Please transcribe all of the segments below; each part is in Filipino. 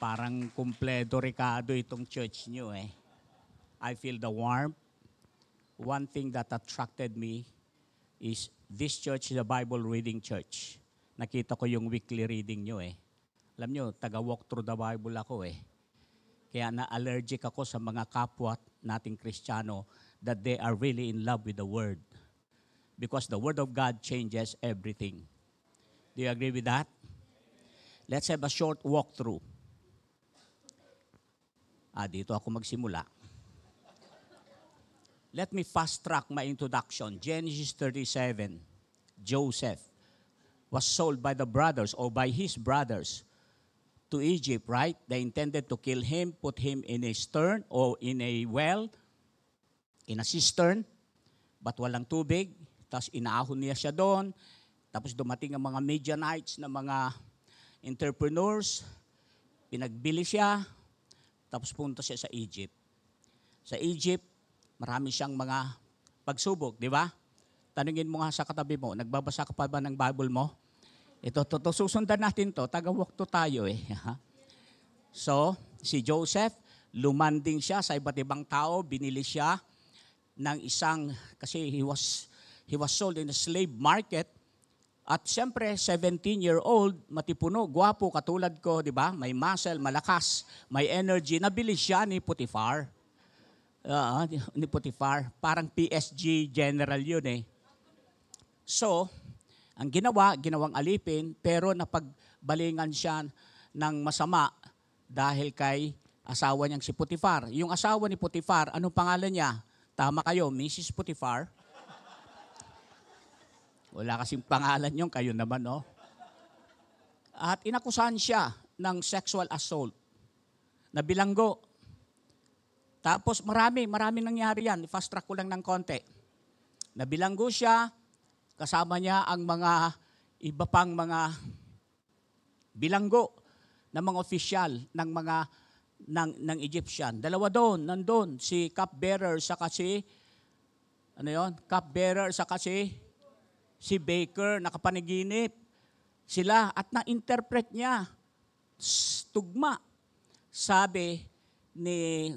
Parang kumpleto Ricardo itong church nyo eh. I feel the warmth. One thing that attracted me is this church is a Bible reading church. Nakita ko yung weekly reading nyo eh. Alam nyo, taga-walk through the Bible ako eh. Kaya na-allergic ako sa mga kapwa nating Kristiyano that they are really in love with the Word. Because the Word of God changes everything. Do you agree with that? Let's have a short walkthrough. Dito ako magsimula. Let me fast track my introduction. Genesis 37. Joseph was sold by the brothers or by his brothers to Egypt, right? They intended to kill him, put him in a stern or in a well, in a cistern, but walang tubig. Tapos inaahon niya siya doon. Tapos dumating ang mga Midianites na mga entrepreneurs. Pinagbili siya. Tapos punta siya sa Egypt. Sa Egypt, marami siyang mga pagsubok, di ba? Tanungin mo nga sa katabi mo, nagbabasa ka pa ba ng Bible mo? Ito, susundan natin to. Taga-walk to tayo eh. So, si Joseph, lumanding siya sa iba't ibang tao. Binili siya ng isang, kasi he was sold in a slave market. At siyempre, 17-year-old, matipuno, gwapo, katulad ko, di ba? May muscle, malakas, may energy. Nabili siya ni Potiphar. Ni Potiphar. Parang PSG general yun eh. So, ang ginawang alipin, pero napagbalingan siya ng masama dahil kay asawa niyang si Potiphar. Yung asawa ni Potiphar, anong pangalan niya? Tama kayo, Mrs. Potiphar. Wala kasing pangalan yung kayo naman, no? At inakusahan siya ng sexual assault. Nabilanggo. Tapos marami nangyari yan. Fast track ko lang ng konti. Nabilanggo siya, kasama niya ang mga iba pang mga bilanggo ng mga opisyal ng mga ng Egyptian. Dalawa nandun, si cupbearer saka si cupbearer saka si baker, nakapaniginip sila at na-interpret niya tugma. Sabi ni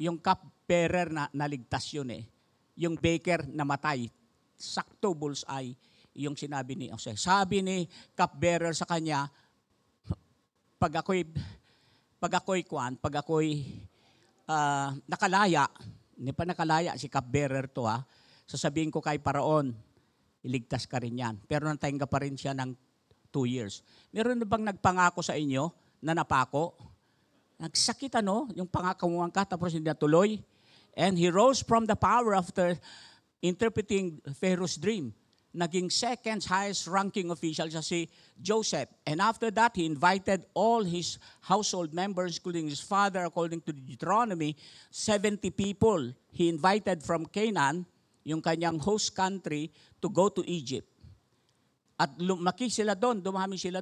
yung cupbearer na naligtas yun eh. Yung baker namatay. Sakto bullseye yung sinabi ni Jose. Sabi ni cupbearer sa kanya, pag ako'y nakalaya, hindi pa nakalaya si cupbearer to sasabihin ko kay Paraon, iligtas ka rin yan. Pero natahinga pa rin siya ng 2 years. Meron na bang nagpangako sa inyo na napako? Nagsakit yung pangakamuhan ka tapos hindi natuloy. And he rose from the power after interpreting Pharaoh's dream. Naging second highest ranking official siya si Joseph. And after that, he invited all his household members, including his father, according to Deuteronomy, 70 people. He invited from Canaan, yung kanyang host country, to go to Egypt. At dumami sila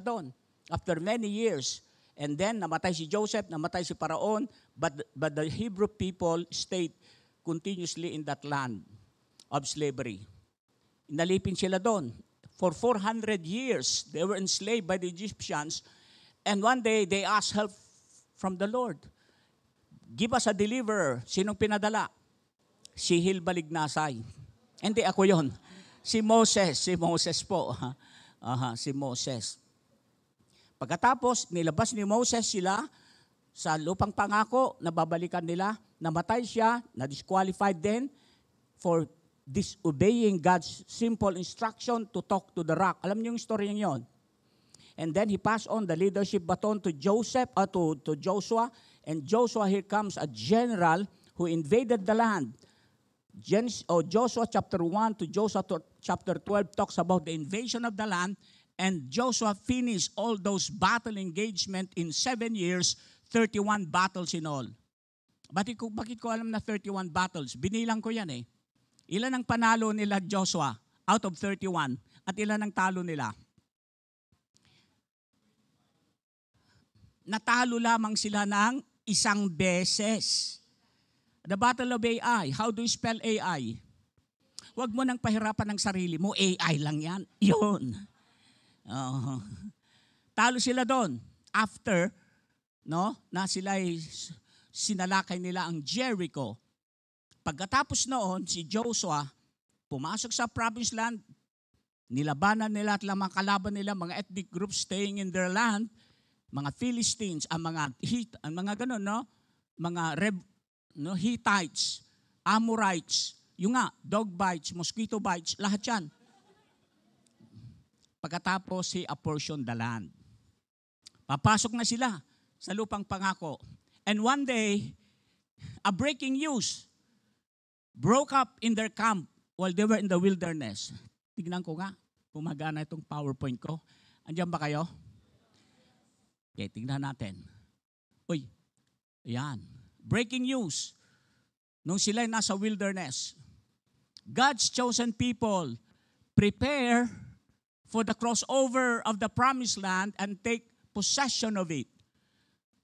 doon. After many years, and then namatay si Joseph, namatay si Paraon, but the Hebrew people stayed continuously in that land of slavery. Inalipin sila doon. For 400 years, they were enslaved by the Egyptians, and one day, they asked help from the Lord. Give us a deliverer. Sinong pinadala? Si Hilbalignasay. Hindi ako yon. Si Moses po. Si Moses. Pagkatapos, nilabas ni Moses sila sa lupang pangako, nababalikan nila, namatay siya, na-disqualified din for disobeying God's simple instruction to talk to the rock. Alam niyo yung story niyo yon. And then he passed on the leadership baton to to Joshua, and Joshua, here comes a general who invaded the land. Joshua chapter 1 to Joshua chapter 12 talks about the invasion of the land. And Joshua finished all those battle engagement in 7 years, 31 battles in all. Bakit ko alam na 31 battles? Binilang ko yan eh. Ilan ang panalo nila Joshua out of 31? At ilan ang talo nila? Natalo lamang sila ng isang beses. The Battle of Ai. How do you spell AI? Huwag mo nang pahirapan ng sarili mo. AI lang yan. Yun. Oo. Talo sila doon. After, no, na sila sinalakay nila ang Jericho. Pagkatapos noon, si Joshua, pumasok sa promised land, nilabanan nila at mga kalaban nila, mga ethnic groups staying in their land, mga Philistines, ang mga ganun, no? Mga Hittites, Amorites, yung nga, dog bites, mosquito bites, lahat yan. Pagkatapos, he apportioned the land. Papasok na sila sa lupang pangako. And one day, a breaking news broke up in their camp while they were in the wilderness. Tignan ko nga, gumagana itong PowerPoint ko. Andiyan ba kayo? Okay, tignan natin. Uy, ayan. Breaking news. Nung sila'y nasa wilderness, God's chosen people prepare for the crossover of the promised land and take possession of it.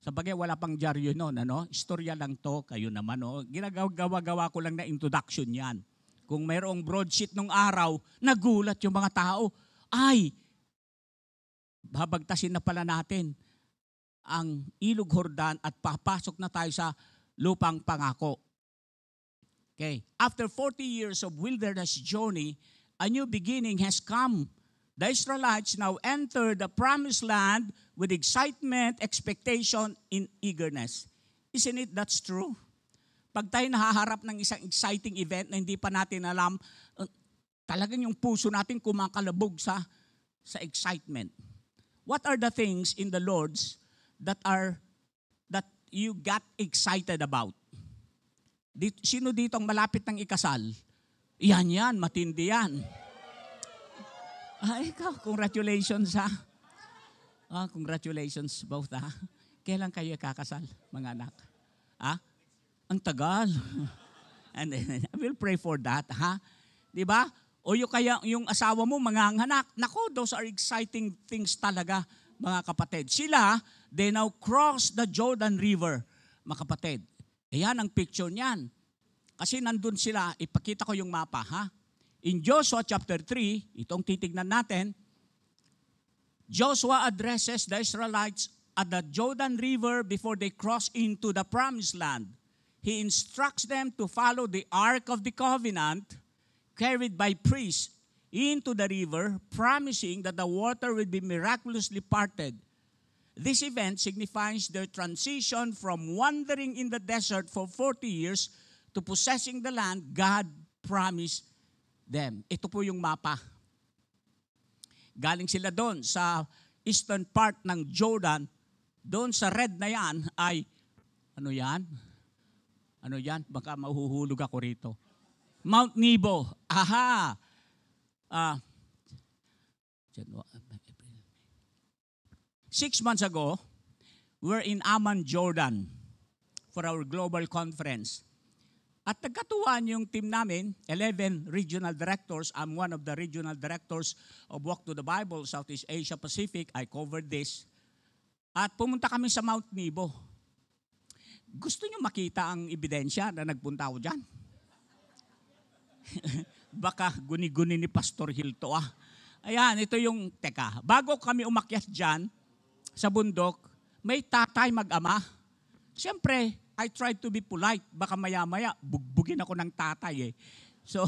Sabagay, wala pang dyaryo noon, ano? Istorya lang to, kayo naman, no? Ginagawa-gawa ko lang na introduction yan. Kung mayroong broadsheet nung araw, nagulat yung mga tao. Ay, babagtasin na pala natin ang Ilog Jordan at papasok na tayo sa lupang pangako. Okay. After 40 years of wilderness journey, a new beginning has come. The Israelites now enter the promised land with excitement, expectation, and eagerness. Isn't it that's true? Pag tayo nahaharap ng isang exciting event na hindi pa natin alam, talagang yung puso natin kumakalabog sa excitement. What are the things in the Lord's that you got excited about? Sino dito ang malapit ng ikasal? Yan, matindi yan. Ikaw, congratulations ha. Congratulations both ha. Kailan kayo kakasal, mga anak? Ang tagal. And I will pray for that, ha? Di ba? O yung asawa mo, mga anak. Nako, those are exciting things talaga, mga kapatid. Sila, they now cross the Jordan River, mga kapatid. Ayan ang picture niyan. Kasi nandun sila, ipakita ko yung mapa, ha? In Joshua chapter 3, itong titignan natin, Joshua addresses the Israelites at the Jordan River before they cross into the promised land. He instructs them to follow the Ark of the Covenant carried by priests into the river, promising that the water will be miraculously parted. This event signifies their transition from wandering in the desert for 40 years to possessing the land God promised them. Ito po yung mapa. Galing sila doon sa eastern part ng Jordan. Doon sa red na yan ay, ano yan? Ano yan? Baka mahuhulog ako rito. Mount Nebo. Aha! 6 months ago, we're in Amman, Jordan for our global conference. At nagkatuwaan yung team namin, 11 regional directors. I'm one of the regional directors of Walk to the Bible, Southeast Asia Pacific. I covered this. At pumunta kami sa Mount Nebo. Gusto nyo makita ang ebidensya na nagpunta ako dyan? Baka guni-guni ni Pastor Hilto Ayan, ito yung, bago kami umakyat dyan sa bundok, may tatay mag-ama. Siyempre, I tried to be polite. Baka maya-maya, bugbugin ako ng tatay So,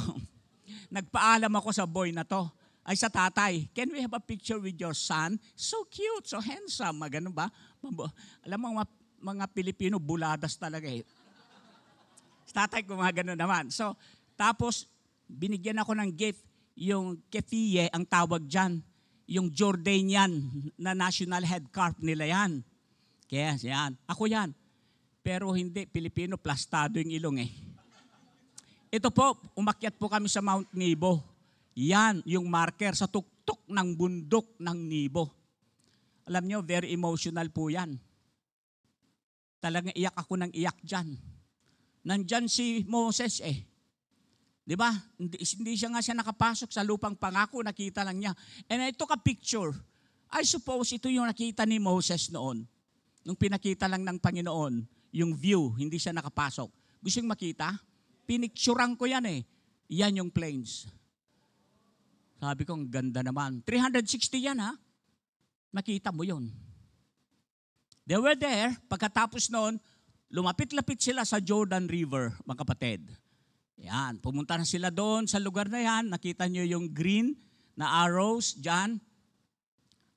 nagpaalam ako sa boy na to. Ay sa tatay, can we have a picture with your son? So cute, so handsome. Ganun ba? Alam mo, mga Pilipino, buladas talaga Sa tatay ko mga ganun naman. So, tapos, binigyan ako ng gift, yung kefiye, ang tawag dyan, yung Jordanian na national head carp nila yan. Kaya yan. Ako yan. Pero hindi, Pilipino, plastado yung ilong Ito po, umakyat po kami sa Mount Nebo. Yan, yung marker sa tuktok ng bundok ng Nebo. Alam nyo, very emotional po yan. Talagang iyak ako ng iyak dyan. Nandyan si Moses Di ba? Hindi siya nakapasok sa lupang pangako, nakita lang niya. And I took a picture. I suppose ito yung nakita ni Moses noon. Nung pinakita lang ng Panginoon, yung view, hindi siya nakapasok. Gusto yung makita? Pinicturean ko yan Yan yung plains. Sabi ko, ang ganda naman. 360 yan Makita mo yun. They were there. Pagkatapos noon, lumapit-lapit sila sa Jordan River, mga kapatid. Yan, pumunta na sila doon sa lugar na yan. Nakita nyo yung green na arrows dyan.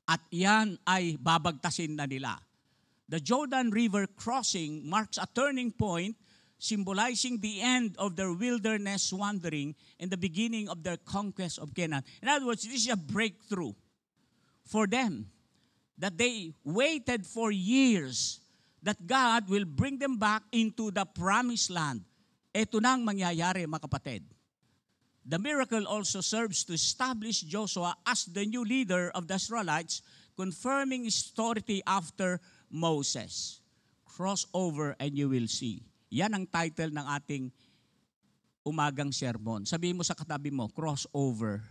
At yan ay babagtasin na nila. The Jordan River crossing marks a turning point, symbolizing the end of their wilderness wandering and the beginning of their conquest of Canaan. In other words, this is a breakthrough for them that they waited for years that God will bring them back into the promised land. Ito nang mangyayari, mga kapatid. The miracle also serves to establish Joshua as the new leader of the Israelites, confirming his authority after Moses. Cross over and you will see. Yan ang title ng ating umagang sermon. Sabihin mo sa katabi mo, cross over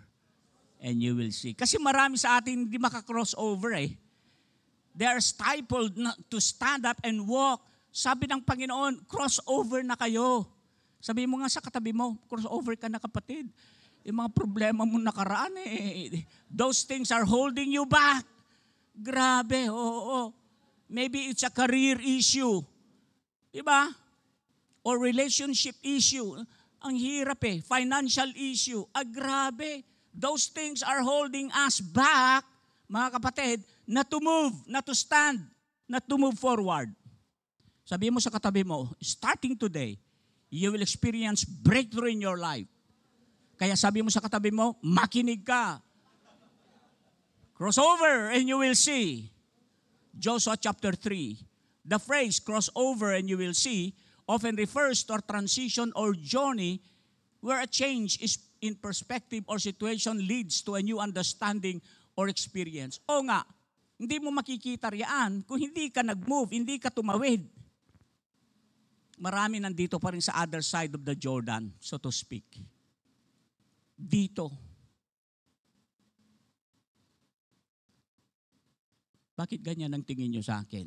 and you will see. Kasi marami sa atin hindi maka-cross over eh. They are stifled to stand up and walk. Sabi ng Panginoon, cross over na kayo. Sabi mo nga sa katabi mo, cross over ka na kapatid. Yung mga problema mo nakaraan eh. Those things are holding you back. Grabe, oo. Maybe it's a career issue. Diba? Or relationship issue. Ang hirap eh. Financial issue. Grabe. Those things are holding us back, mga kapatid, not to move, not to stand, not to move forward. Sabi mo sa katabi mo, starting today, you will experience breakthrough in your life. Kaya sabi mo sa katabi mo, makinig ka. Cross over and you will see. Joshua chapter 3. The phrase cross over and you will see often refers to a transition or journey where a change is in perspective or situation leads to a new understanding or experience. O nga, hindi mo makikita riyan kung hindi ka nag-move, hindi ka tumawid. Marami nandito pa rin sa other side of the Jordan, so to speak. Dito. Bakit ganyan ang tingin nyo sa akin?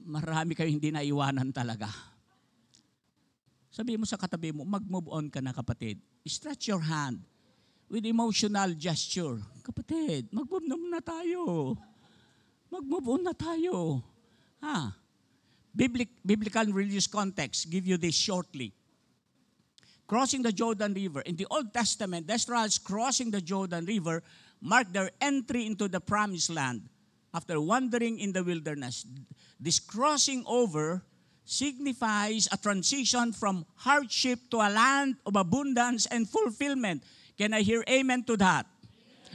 Marami kayo hindi naiwanan talaga. Sabi mo sa katabi mo, mag-move on ka na kapatid. Stretch your hand with emotional gesture. Kapatid, mag-move na tayo. Mag-move on na tayo. Biblical and religious context, give you this shortly. Crossing the Jordan River. In the Old Testament, the Israelites crossing the Jordan River marked their entry into the promised land after wandering in the wilderness. This crossing over signifies a transition from hardship to a land of abundance and fulfillment. Can I hear amen to that?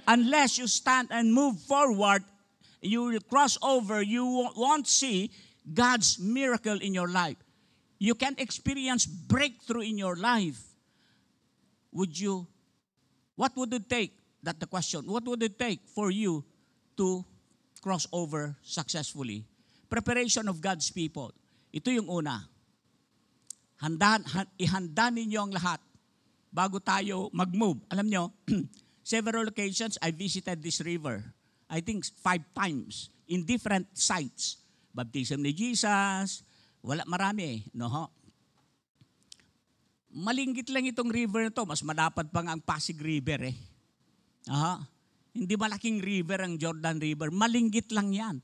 Unless you stand and move forward, you will cross over, you won't see God's miracle in your life. You can experience breakthrough in your life. What would it take? That's the question. What would it take for you to cross over successfully? Preparation of God's people. Ito yung una. Ihanda ninyo ang lahat bago tayo mag-move. Alam nyo, several occasions I visited this river. I think 5 times in different sites. Baptism ni Jesus, marami eh. No? Malinggit lang itong river na to. Mas malapad pa nga ang Pasig River eh. Hindi malaking river ang Jordan River. Malinggit lang yan.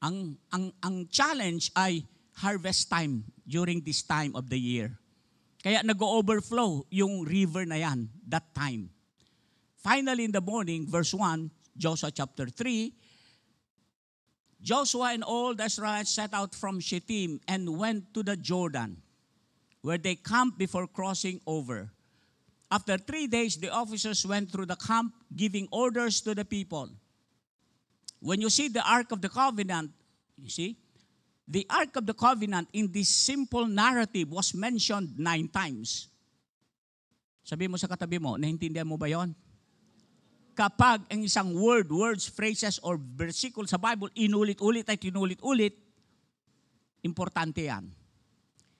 Ang challenge ay harvest time during this time of the year. Kaya nag-overflow yung river na yan that time. Finally in the morning, verse 1, Joshua chapter 3, Joshua and all the Israelites set out from Shittim and went to the Jordan, where they camped before crossing over. After 3 days, the officers went through the camp, giving orders to the people. When you see the Ark of the Covenant, you see, the Ark of the Covenant in this simple narrative was mentioned 9 times. Sabi mo sa katabi mo, naintindihan mo ba yon? Kapag ang isang words, phrases, or versicle sa Bible, inulit-ulit at inulit-ulit, importante yan.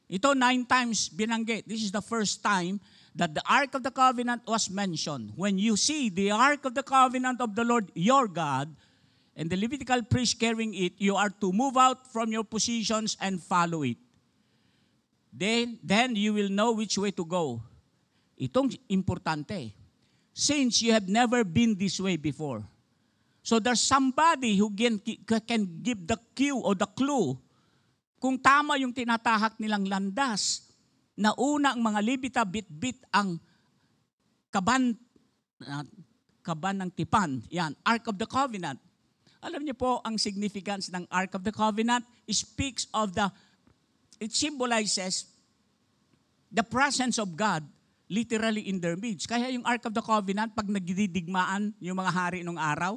Ito 9 times binanggit. This is the first time that the Ark of the Covenant was mentioned. When you see the Ark of the Covenant of the Lord your God, and the Levitical priest carrying it, you are to move out from your positions and follow it. Then you will know which way to go. Itong importante. since you have never been this way before. So there's somebody who can give the cue or the clue kung tama yung tinatahak nilang landas. Na una ang mga Levita bit-bit ang kaban ng tipan. Yan, Ark of the Covenant. Alam niyo po ang significance ng Ark of the Covenant? It symbolizes the presence of God literally in their midst. Kaya yung Ark of the Covenant, pag nagdidigmaan yung mga hari nung araw,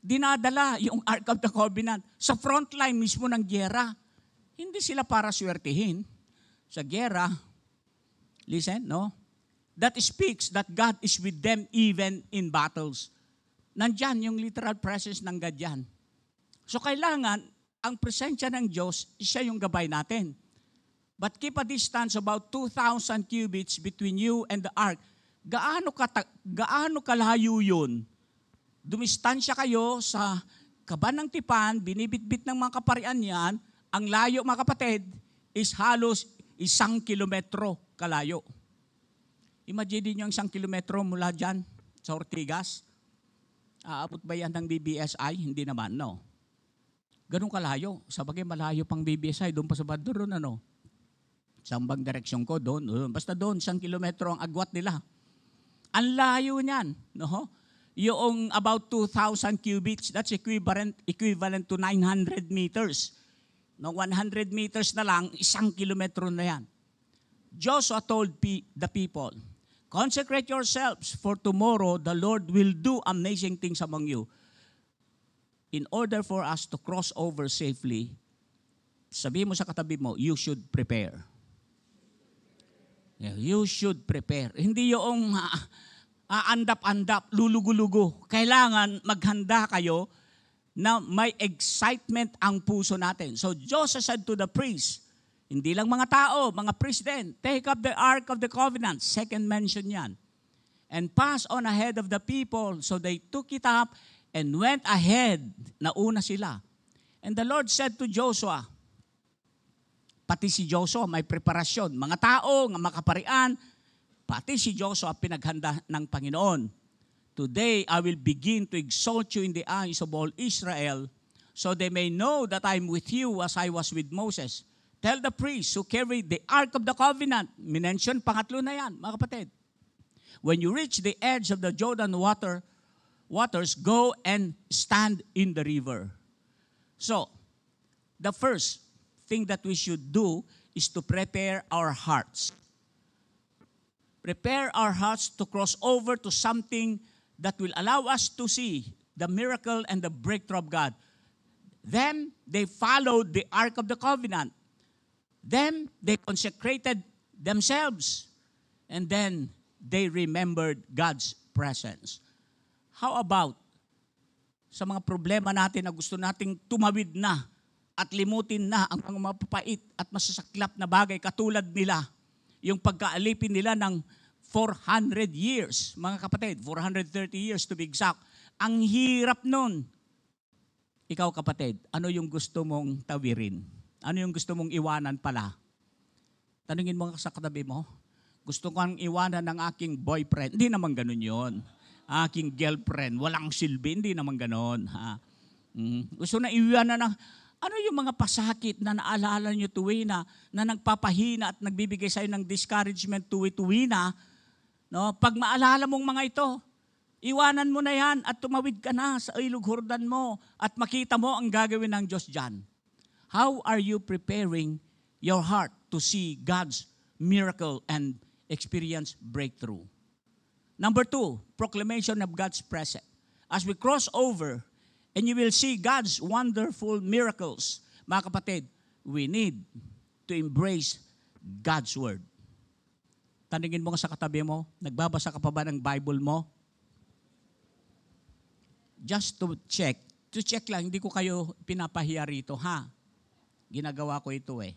dinadala yung Ark of the Covenant sa front line mismo ng gyera. Hindi sila para swertihin sa gyera. Listen, no? That speaks that God is with them even in battles. Nandyan yung literal presence ng God yan. So kailangan, ang presensya ng Diyos, siya yung gabay natin. But keep a distance about 2,000 cubits between you and the ark. Gaano kalayo yun? Dumistansya kayo sa kaban ng tipan, binibitbit ng mga kaparian yan, ang layo mga kapatid is halos 1 kilometro kalayo. Imagine niyo ang 1 kilometro mula dyan sa Ortigas. Aabot ba yan ng BBSI? Hindi naman, no. Ganun kalayo. Sabagay malayo pang BBSI, doon pa sa bando ron, ano. Sambang direksyon ko, doon. Basta doon, 1 kilometro ang agwat nila. Ang layo niyan, no? Yung about 2,000 cubits, that's equivalent to 900 meters. No, 100 meters na lang, 1 kilometro na yan. Joshua told the people, consecrate yourselves, for tomorrow the Lord will do amazing things among you. In order for us to cross over safely, sabihin mo sa katabi mo, you should prepare. You should prepare. Hindi yung aandap-andap, lulugo-lugo. Kailangan maghanda kayo na may excitement ang puso natin. So Joshua said to the priests, hindi lang mga tao, mga priests din, take up the Ark of the Covenant, second mention yan, and pass on ahead of the people. So they took it up and went ahead, nauna sila. And the Lord said to Joshua, pati si Joshua may preparasyon, mga tao, mga makaparian, pati si Joshua pinaghanda ng Panginoon. Today, I will begin to exalt you in the eyes of all Israel, so they may know that I am with you as I was with Moses. Tell the priests who carried the Ark of the Covenant, minention, pangatlo na yan, mga kapatid. When you reach the edge of the Jordan waters, go and stand in the river. So, the first thing that we should do is to prepare our hearts. Prepare our hearts to cross over to something that will allow us to see the miracle and the breakthrough of God. Then, they followed the Ark of the Covenant. Then, they consecrated themselves. And then, they remembered God's presence. How about sa mga problema natin na gusto nating tumawid na at limutin na ang mga mapapait at masasaklap na bagay katulad nila, yung pagkaalipin nila ng 400 years, mga kapatid, 430 years to be exact. Ang hirap nun. Ikaw kapatid, ano yung gusto mong tawirin? Ano yung gusto mong iwanan pala? Tanungin mo sa katabi mo, gusto kong iwanan ng aking boyfriend. Hindi naman ganun yon. Aking girlfriend, walang silbi, hindi naman ganun. Gusto na iwanan ng, ano yung mga pasakit na naalala nyo tuwi na nagpapahina at nagbibigay sa'yo ng discouragement tuwi na, no? Pag maalala mong mga ito, iwanan mo na yan at tumawid ka na sa ilog Jordan mo at makita mo ang gagawin ng Diyos dyan. How are you preparing your heart to see God's miracle and experience breakthrough? Number 2, proclamation of God's presence. As we cross over, and you will see God's wonderful miracles. Mga kapatid, we need to embrace God's Word. Tanungin mo sa katabi mo, nagbabasa ka pa ba ng Bible mo? Just to check lang, hindi ko kayo pinapahiya rito, ha? Ginagawa ko ito eh.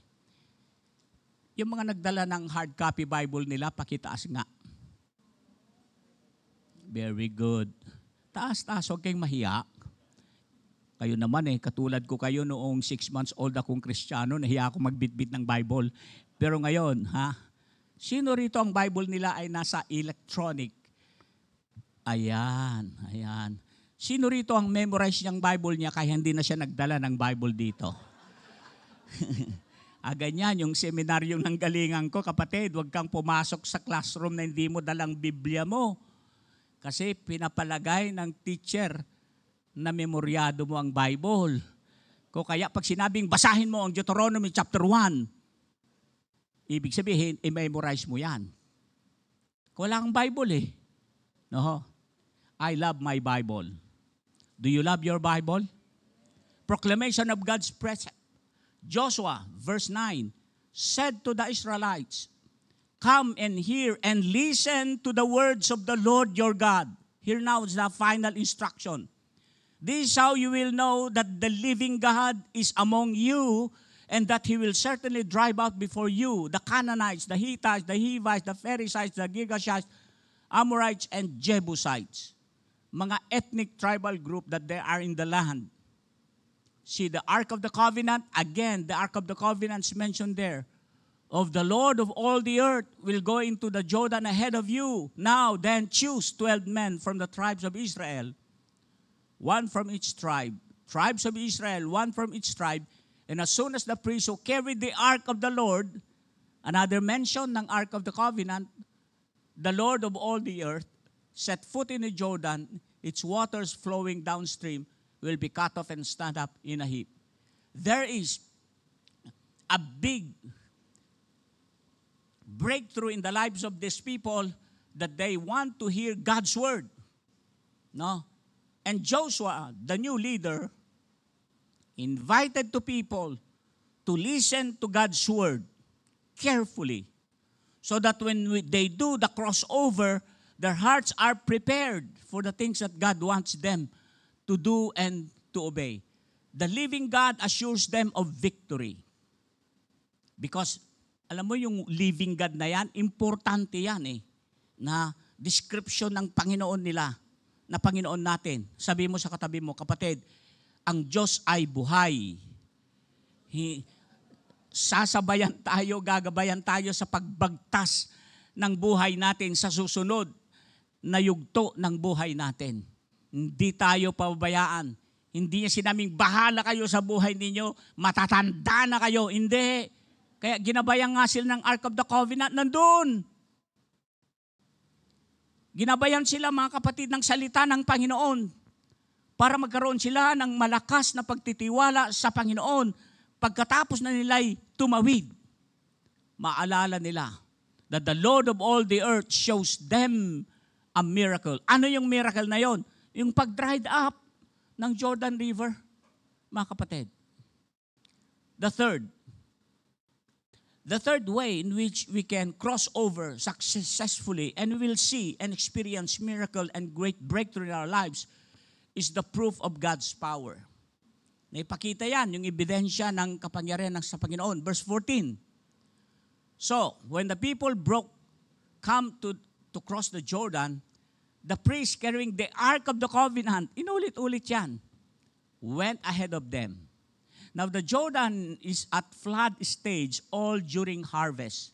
Yung mga nagdala ng hard copy Bible nila, pakitaas nga. Very good. Taas, huwag kayong mahiya. Kayo naman katulad ko kayo noong 6 months old akong Kristiyano, nahiya ako magbitbit ng Bible. Pero ngayon, sino rito ang Bible nila ay nasa electronic? Ayan, ayan. Sino rito ang memorize niyang Bible niya kaya hindi na siya nagdala ng Bible dito? Ganyan, yung seminaryong ng galingan ko, kapatid, huwag kang pumasok sa classroom na hindi mo dalang Biblia mo. Kasi pinapalagay ng teacher na memoryado mo ang Bible. Kaya pag sinabing basahin mo ang Deuteronomy chapter 1, ibig sabihin, i-memorize mo yan. Wala kang Bible eh. No? I love my Bible. Do you love your Bible? Proclamation of God's presence. Joshua, verse 9, said to the Israelites, come and hear and listen to the words of the Lord your God. Here now is the final instruction. This is how you will know that the living God is among you and that He will certainly drive out before you the Canaanites, the Hittites, the Hivites, the Perizzites, the Girgashites, Amorites, and Jebusites. Mga ethnic tribal group that they are in the land. See, the Ark of the Covenant, again, the Ark of the Covenant is mentioned there. Of the Lord of all the earth will go into the Jordan ahead of you. Now then choose 12 men from the tribes of Israel, one from each tribe. Tribes of Israel, one from each tribe. And as soon as the priests who carried the Ark of the Lord, another mention ng Ark of the Covenant, the Lord of all the earth, set foot in the Jordan, its waters flowing downstream, will be cut off and stand up in a heap. There is a big breakthrough in the lives of these people that they want to hear God's word. No? And Joshua, the new leader, invited the people to listen to God's word carefully so that when they do the crossover, their hearts are prepared for the things that God wants them to do and to obey. The living God assures them of victory. Because, alam mo yung living God na yan, importante yan eh, na description ng Panginoon nila, na Panginoon natin. Sabi mo sa katabi mo, kapatid, ang Diyos ay buhay. Sasabayan tayo, gagabayan tayo sa pagbagtas ng buhay natin sa susunod na yugto ng buhay natin. Hindi tayo pababayaan. Hindi niya sinaming bahala kayo sa buhay ninyo, matatanda na kayo. Hindi. Kaya ginabayan nga sila ng Ark of the Covenant nandun. Ginabayan sila mga kapatid ng salita ng Panginoon para magkaroon sila ng malakas na pagtitiwala sa Panginoon pagkatapos na nila'y tumawid. Maalala nila that the Lord of all the earth shows them a miracle. Ano yung miracle na yon? Yung pag-dried up ng Jordan River, mga kapatid. The third way in which we can cross over successfully and we will see and experience miracle and great breakthrough in our lives is the proof of God's power. Naipakita yan, yung ebidensya ng kapangyarihan ng sa Panginoon. Verse 14. So, when the people come to cross the Jordan, the priest carrying the Ark of the Covenant, inulit-ulit yan, went ahead of them. Now, the Jordan is at flood stage all during harvest.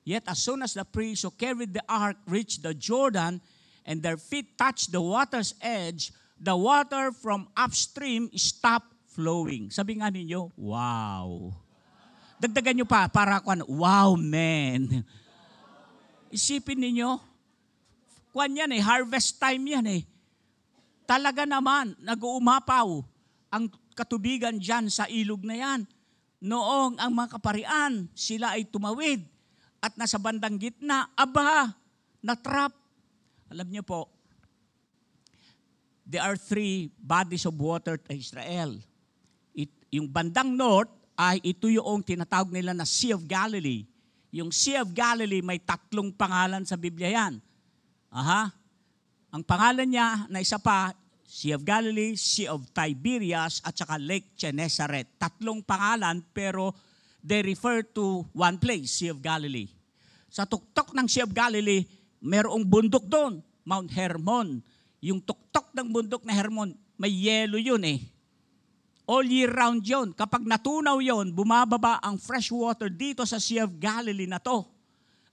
Yet, as soon as the priests who carried the ark reached the Jordan and their feet touched the water's edge, the water from upstream stopped flowing. Sabi nga ninyo, wow. Dagdagan nyo pa, para wow, man. Isipin ninyo, yan harvest time yan eh. Talaga naman, nag-uumapaw ang katubigan dyan sa ilog na yan. Noong ang mga kaparian, sila ay tumawid at nasa bandang gitna, na-trap. Alam niyo po, there are 3 bodies of water to Israel. Yung bandang north ay ito yung tinatawag nila na Sea of Galilee. Yung Sea of Galilee may 3 pangalan sa Biblia yan. Ang pangalan niya na isa pa, Sea of Galilee, Sea of Tiberias, at saka Lake Gennesaret. 3 pangalan pero they refer to one place, Sea of Galilee. Sa tuktok ng Sea of Galilee, merong bundok doon, Mount Hermon. Yung tuktok ng bundok na Hermon, may yelo yun eh. All year round yun. Kapag natunaw yun, bumababa ang fresh water dito sa Sea of Galilee na to.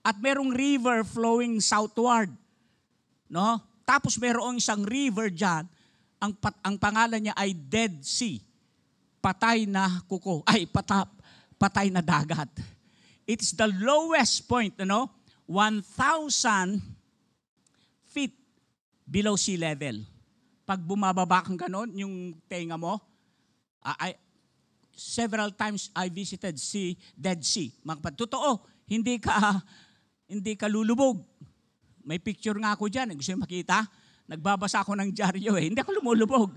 At merong river flowing southward. No? Tapos mayroong isang river dyan, ang pangalan niya ay Dead Sea. Patay na kuko, patay na dagat. It is the lowest point, 1,000 feet below sea level. Pag bumababa kang ganon, yung tenga mo, several times I visited Dead Sea. Totoo, hindi ka lulubog. May picture nga ako dyan. Gusto nyo makita? Nagbabasa ako ng dyaryo Hindi ako lumulubog.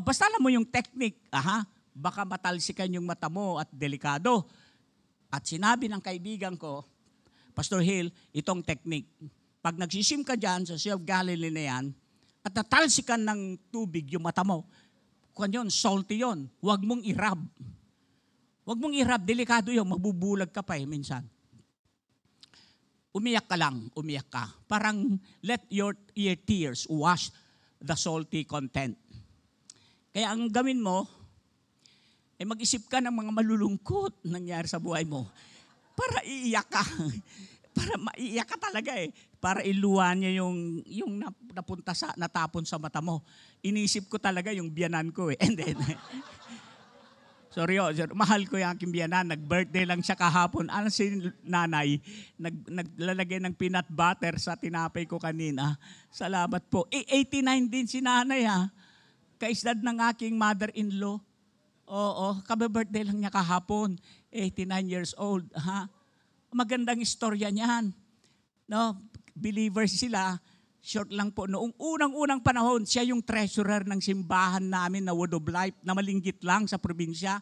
Basta alam mo yung technique. Baka matalsikan yung mata mo at delikado. At sinabi ng kaibigan ko, Pastor Hill, itong technique. Pag nagsisim ka dyan sa Sea of Galilee na yan, at natalsikan ng tubig yung mata mo, salty yun. Huwag mong irab. Huwag mong irab, delikado yun. Mabubulag ka pa minsan. Umiyak ka lang, umiyak ka. Parang let your tears wash the salty content. Kaya ang gawin mo, mag-isip ka ng mga malulungkot nangyari sa buhay mo para iiyak ka. Para maiiyak ka talaga Para iluwan niya yung natapon sa mata mo. Inisip ko talaga yung biyanan ko And then, sorry, mahal ko yung aking biyanan. Nag-birthday lang siya kahapon. Si nanay, naglalagay ng peanut butter sa tinapay ko kanina. Salamat po. 89 din si nanay Kaisdad ng aking mother-in-law. Oo, kabe-birthday lang niya kahapon. 89 years old. Magandang istorya niyan. Believers sila, short lang po. Noong unang-unang panahon, siya yung treasurer ng simbahan namin na Word of Life, na malinggit lang sa probinsya.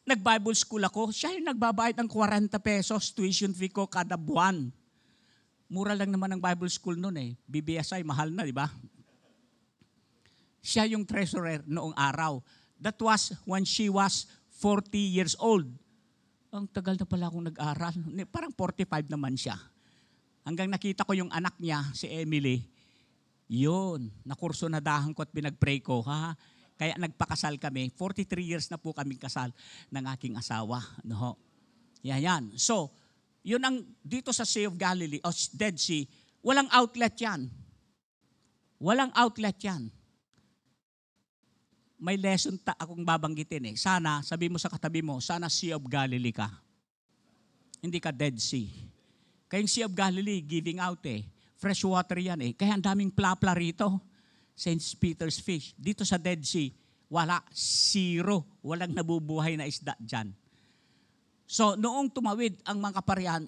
Nag-Bible school ako. Siya yung nagbabayad ng 40 pesos tuition fee ko kada buwan. Mura lang naman ang Bible school noon BBSI, mahal na, di ba? Siya yung treasurer noong araw. That was when she was 40 years old. Ang tagal na pala akong nag-aral. Parang 45 naman siya. Hanggang nakita ko yung anak niya, si Emily, yun, nakurso na dahan ko at pinag-pray ko. Kaya nagpakasal kami. 43 years na po kaming kasal ng aking asawa. Yan. So, yun ang dito sa Sea of Galilee, o Dead Sea, walang outlet yan. Walang outlet yan. May lesson akong babanggitin Sana, sabi mo sa katabi mo, sana Sea of Galilee ka. Hindi ka Dead Sea. Kaya yung Sea of Galilee, giving out Fresh water yan Kaya ang daming plapla rito. St. Peter's fish. Dito sa Dead Sea, wala. Zero. Walang nabubuhay na isda dyan. So, noong tumawid ang mga kaparian,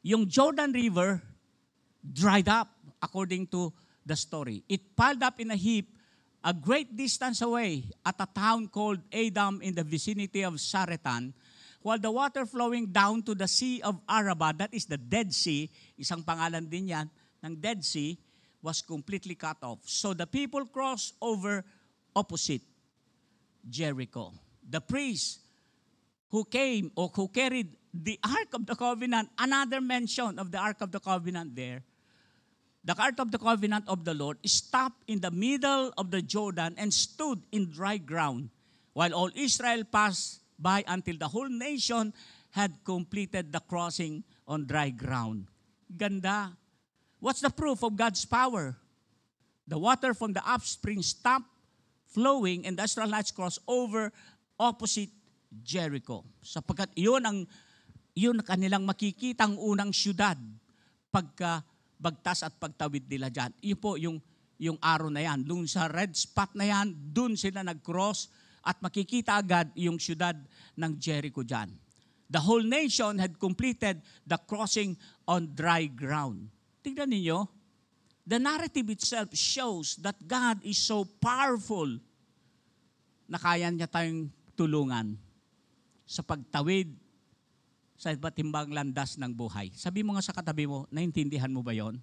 yung Jordan River dried up according to the story. It piled up in a heap a great distance away at a town called Adam in the vicinity of Saretan, while the water flowing down to the Sea of Arabah, that is the Dead Sea, isang pangalan din yan, ng Dead Sea, was completely cut off. So the people crossed over opposite Jericho. The priests who came or who carried the Ark of the Covenant, another mention of the Ark of the Covenant there, the Ark of the Covenant of the Lord stopped in the middle of the Jordan and stood in dry ground, while all Israel passed by until the whole nation had completed the crossing on dry ground. Ganda. What's the proof of God's power? The water from the upspring stopped flowing and the Israelites crossed over opposite Jericho. Sapagkat yun kanilang makikitang unang syudad pagka bagtas at pagtawid nila dyan. Yun po yung araw na yan. Doon sa red spot na yan, doon sila nag-cross at makikita agad yung syudad ng Jericho dyan. The whole nation had completed the crossing on dry ground. Tignan ninyo, the narrative itself shows that God is so powerful na kaya niya tayong tulungan sa pagtawid sa iba't ibang landas ng buhay. Sabi mo nga sa katabi mo, naintindihan mo ba yon?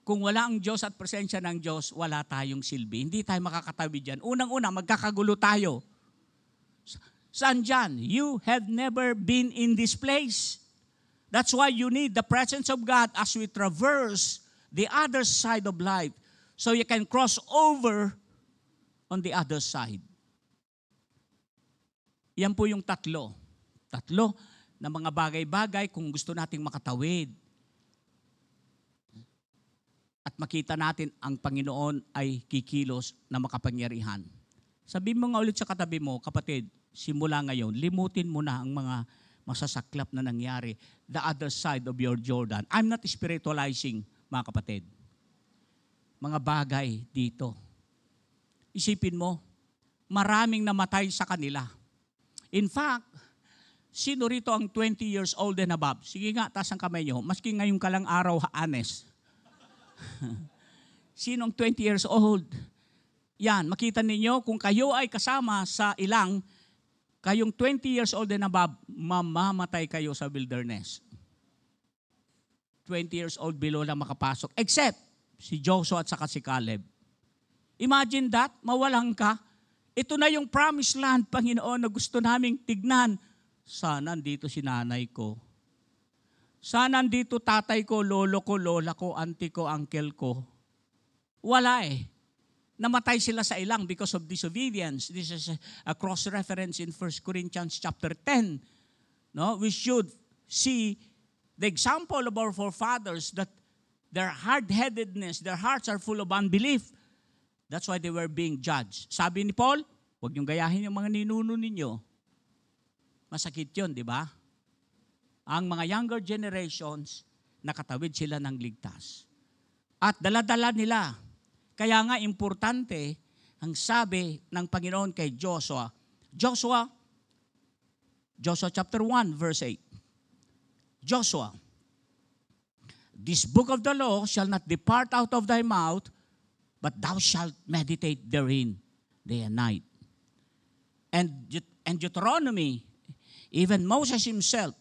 Kung wala ang Diyos at presensya ng Diyos, wala tayong silbi. Hindi tayo makakatawid dyan. Unang-una, magkakagulo tayo. Saan dyan? You have never been in this place. That's why you need the presence of God as we traverse the other side of life so you can cross over on the other side. Yan po yung tatlo na mga bagay-bagay kung gusto nating makatawid at makita natin ang Panginoon ay kikilos na makapangyarihan. Sabihin mo nga ulit sa katabi mo, kapatid, simula ngayon, limutin mo na ang mga masasaklap na nangyari, the other side of your Jordan. I'm not spiritualizing, mga kapatid. Mga bagay dito. Isipin mo, maraming namatay sa kanila. In fact, sino rito ang 20 years old and above? Sige nga, taas ang kamay nyo. Maski ngayon ka lang araw, honest. Sinong 20 years old? Yan, makita ninyo, kung kayo ay kasama sa ilang, kayong 20 years old and above, mamamatay kayo sa wilderness. 20 years old below lang makapasok. Except si Joshua at saka si Caleb. Imagine that, mawalan ka. Ito na yung promised land, Panginoon, na gusto naming tignan. Sana nandito si nanay ko. Sana nandito tatay ko, lolo ko, lola ko, auntie ko, uncle ko. Wala eh. Namatay sila sa ilang because of disobedience. This is a cross-reference in 1 Corinthians chapter 10. No? We should see the example of our forefathers that their hard-headedness, their hearts are full of unbelief. That's why they were being judged. Sabi ni Paul, huwag niyong gayahin yung mga ninuno ninyo. Masakit yun, di ba? Ang mga younger generations, nakatawid sila ng ligtas. At dala-dala nila. Kaya nga importante ang sabi ng Panginoon kay Joshua. Joshua chapter 1 verse 8. Joshua, this book of the law shall not depart out of thy mouth, but thou shalt meditate therein day and night. And Deuteronomy, even Moses himself,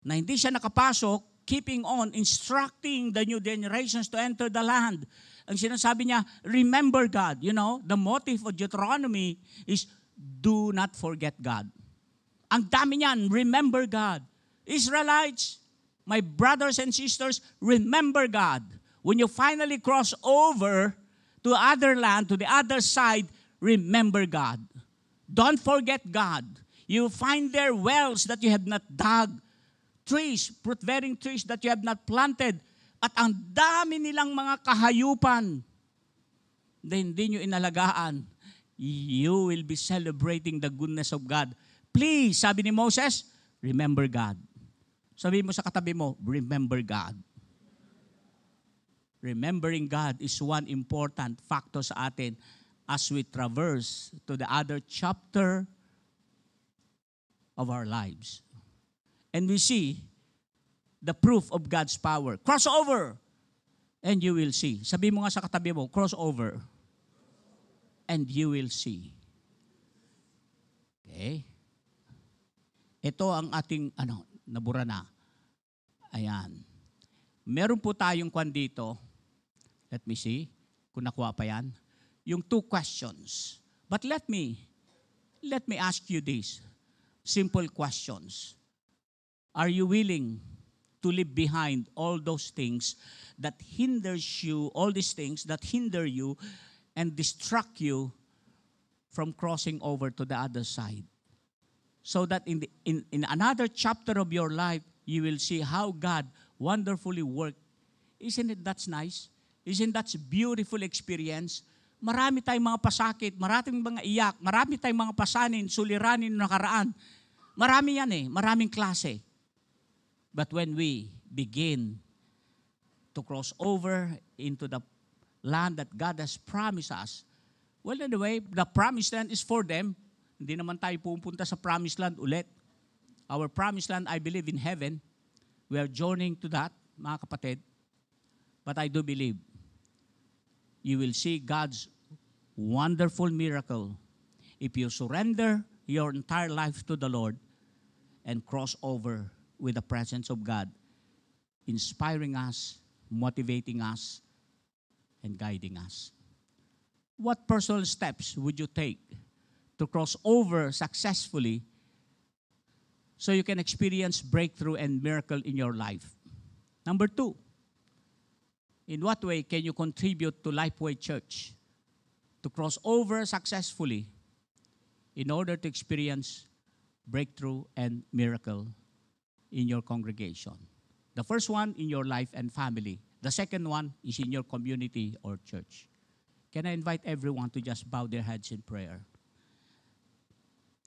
na hindi siya nakapasok, keeping on instructing the new generations to enter the land. Ang sinasabi niya, remember God. You know, the motive of Deuteronomy is do not forget God. Ang dami niyan, remember God. Israelites, my brothers and sisters, remember God. When you finally cross over to other land, to the other side, remember God. Don't forget God. You find there wells that you have not dug, trees, fruit-bearing trees that you have not planted, at ang dami nilang mga kahayupan na hindi nyo inalagaan. You will be celebrating the goodness of God. Please, sabi ni Moses, remember God. Sabi mo sa katabi mo, remember God. Remembering God is one important factor sa atin as we traverse to the other chapter of our lives. And we see the proof of God's power. Cross over, and you will see. Sabi mo nga sa katabi mo, cross over, and you will see. Okay? Ito ang ating, nabura na. Ayan. Meron po tayong kwan dito. Let me see, kung nakuha pa yan. Yung 2 questions. But let me ask you this. Simple questions. Are you willing to leave behind all those things that hinders you, all these things that hinder you and distract you from crossing over to the other side? So that in another chapter of your life, you will see how God wonderfully worked. Isn't it that's nice? Isn't that a beautiful experience? Marami tayong mga pasakit, maraming mga iyak, marami tayong mga pasanin, suliranin na nakaraan. Marami yan maraming klase. But when we begin to cross over into the land that God has promised us, well, anyway, the promised land is for them. Hindi naman tayo pupunta sa promised land ulit. Our promised land, I believe, in heaven. We are journeying to that, mga kapatid. But I do believe you will see God's wonderful miracle if you surrender your entire life to the Lord and cross over with the presence of God, inspiring us, motivating us, and guiding us. What personal steps would you take to cross over successfully so you can experience breakthrough and miracle in your life? Number 2, in what way can you contribute to Lifeway Church to cross over successfully in order to experience breakthrough and miracle in your congregation? The first one, in your life and family. The second one is in your community or church. Can I invite everyone to just bow their heads in prayer?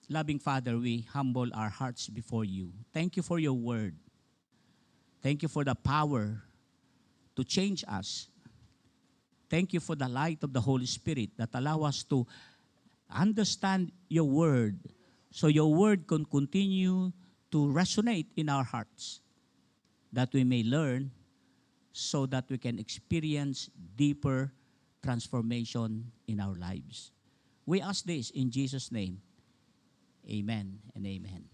Loving Father, we humble our hearts before you. Thank you for your word. Thank you for the power to change us. Thank you for the light of the Holy Spirit that allow us to understand your word so your word can continue to resonate in our hearts, that we may learn so that we can experience deeper transformation in our lives. We ask this in Jesus' name. Amen and amen.